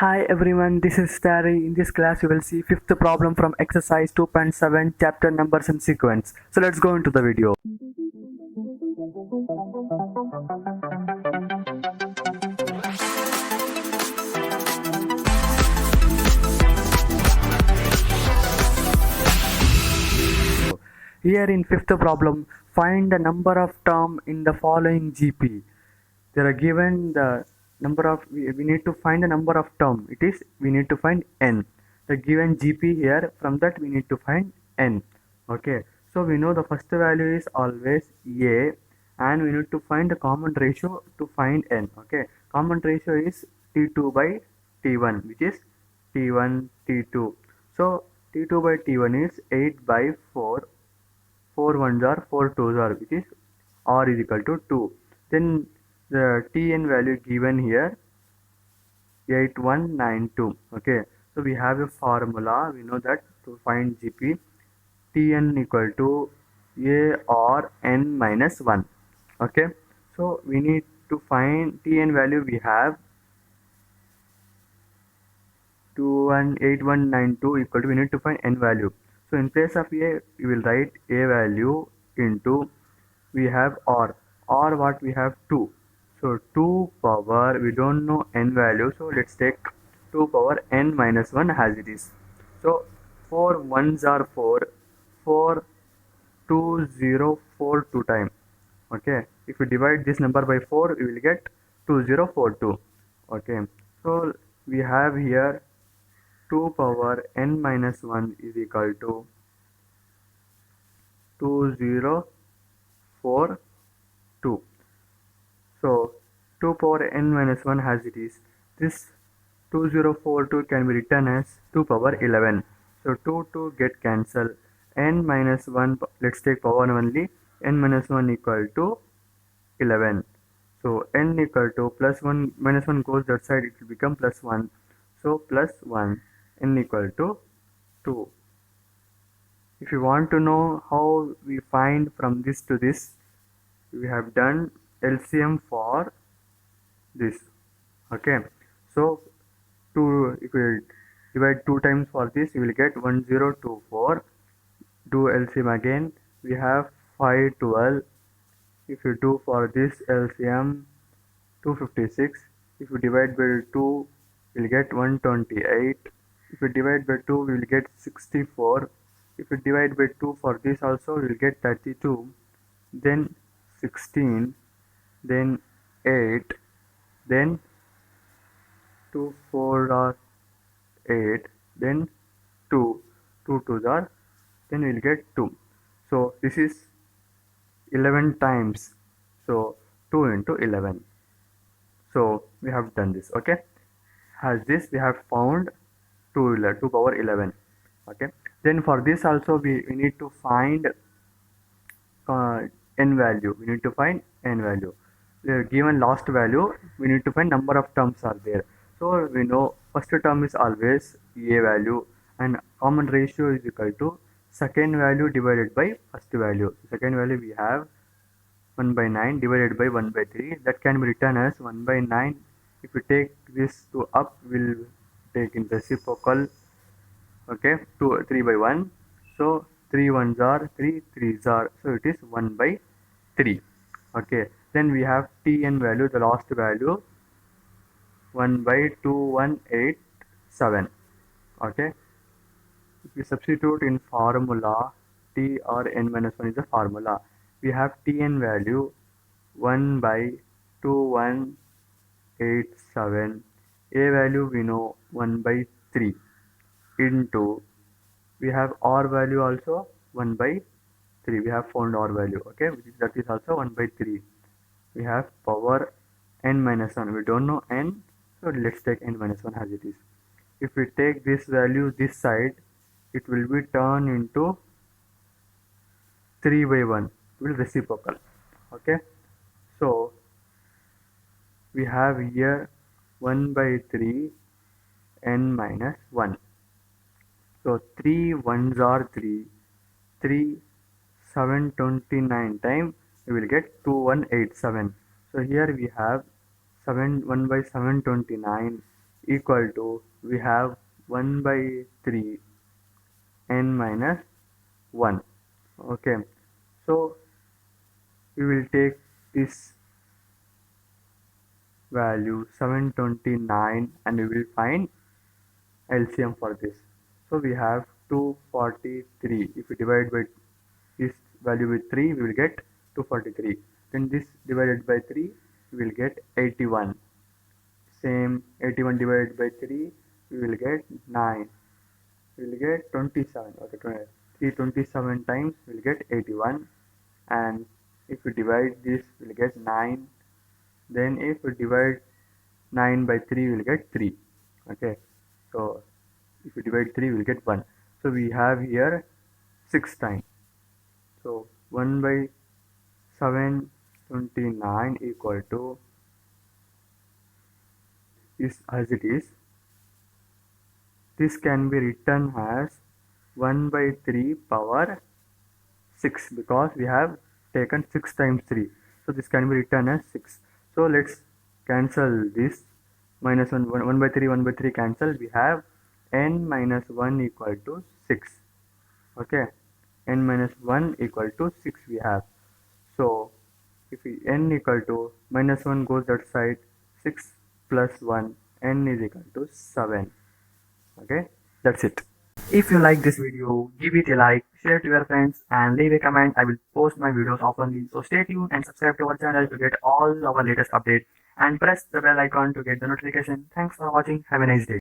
Hi everyone, this is Starry. In this class, you will see fifth problem from exercise 2.7, chapter numbers and sequence. So let's go into the video. Here in fifth problem, find the number of term in the following GP. They are given the number of, we need to find the number of term. It is, we need to find n. The given GP here, from that we need to find n. Okay, so we know the first value is always a, and we need to find the common ratio to find n. Okay, common ratio is t2 by t1, which is t1 t2. So t2 by t1 is 8 by 4. 4 ones are 4 twos are, which is r is equal to 2. Then the tn value given here 8192. Okay, so we have a formula. We know that to find GP, tn equal to a or n minus 1. Okay, so we need to find tn value. We have 8192 equal to, we need to find n value. So in place of a, we will write a value into, we have r what we have 2. So 2 power, we don't know n value, so let's take 2 power n minus 1 as it is. So 4 ones are 4, 4 2 0 4 2 time. Okay, if we divide this number by 4, we will get 2042. Okay, so we have here 2 power n minus 1 is equal to 2042. So 2 power n minus 1 as it is. This 2042 can be written as 2 power 11. So 2 get cancelled. N minus 1, let's take power only. N minus 1 equal to 11. So n equal to plus 1 minus 1 goes that side, it will become plus 1. So plus 1, n equal to 2. If you want to know how we find from this to this, we have done LCM for this. Okay, so if we divide 2 times for this, you will get 1024. Do LCM again, we have 512. If you do for this LCM, 256. If you divide by 2, you will get 128. If you divide by 2, we will get 64. If you divide by 2 for this also, we will get 32. Then 16, then 8, then 2 4 are 8, then 2 2s are, then we will get 2. So this is 11 times, so 2 into 11. So we have done this. Okay, as this we have found 2 power 11. Okay, then for this also we need to find n value. We need to find n value. Given last value, we need to find number of terms are there. So we know first term is always a value, and common ratio is equal to second value divided by first value. Second value we have 1 by 9 divided by 1 by 3. That can be written as 1 by 9. If we take this to up, we'll take in reciprocal. Okay, 3 by 1. So 3 ones are 3, 3s are, so it is 1 by 3. Okay, then we have tn value, the last value 1 by 2187. Okay, if we substitute in formula, t or n minus 1 is the formula. We have tn value 1 by 2187. A value we know 1 by 3 into, we have r value also 1 by 3. We have found r value. Okay, that is also 1 by 3. We have power n minus 1. We don't know n, so let's take n minus 1 as it is. If we take this value this side, it will be turned into 3 by 1. It will reciprocal. Okay, so we have here 1 by 3 n minus 1. So 3 ones are 3, 3 729 time, we will get 2187. So here we have 1 by 729 equal to, we have 1 by 3 n minus 1. Okay, so we will take this value 729 and we will find LCM for this. So we have 243. If we divide by this value with 3, we will get 243. Then this divided by 3, we will get 81. Same, 81 divided by 3, we will get 9. We will get 27. Okay, 327 times we will get 81. And if we divide this, we will get 9. Then if we divide 9 by 3, we will get 3. Okay, so if we divide 3, we will get 1. So we have here 6 times. So 1 by 729 equal to, is as it is. This can be written as 1 by 3 power 6 because we have taken 6 times 3. So this can be written as 6. So let's cancel this. Minus 1 by 3, 1 by 3 cancel. We have n minus 1 equal to 6. Okay, n minus 1 equal to 6 we have. So if we n equal to, minus 1 goes that side, 6 plus 1, n is equal to 7. Okay, that's it. If you like this video, give it a like, share to your friends and leave a comment. I will post my videos oftenly. So stay tuned and subscribe to our channel to get all our latest updates and press the bell icon to get the notification. Thanks for watching. Have a nice day.